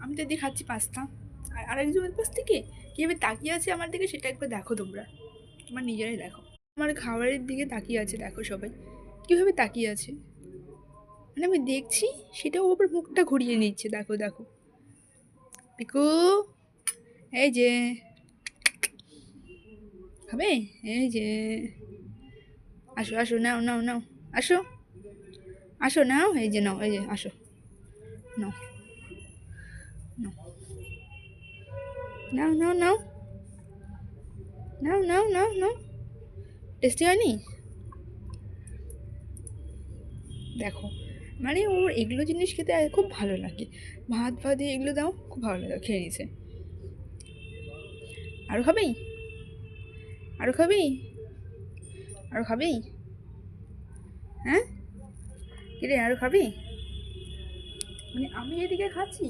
আমি তো এদিকে খাচ্ছি পাস্তা, আর আরেকজনের পাশ থেকে কীভাবে তাকিয়ে আছে আমার দিকে সেটা একবার দেখো তোমরা, তোমার নিজেরাই দেখো। আমার খাবারের দিকে তাকিয়ে আছে, দেখো সবাই কীভাবে তাকিয়ে আছে, মানে আমি দেখছি সেটাও আবার মুখটা ঘুরিয়ে নিচ্ছে, দেখো দেখো। পিকু, এই যে খাবে, এই যে আসো আসো, নাও নাও নাও, আসো আসো, নাও, এই যে নাও, এই যে আসো, নাও নাও নাও নাও নাও নাও নাও নাও নাও, টেস্টি হয়নি? দেখো, মানে ওর এগুলো জিনিস খেতে খুব ভালো লাগে, ভাত ভাত দিয়ে এগুলো দাও, খুব ভালো লাগে, খেয়ে নিছে। আরও খাবেই, আরও খাবেই, আরও খাবেই, হ্যাঁ কিরে আরও খাবি? মানে আমি এদিকে খাচ্ছি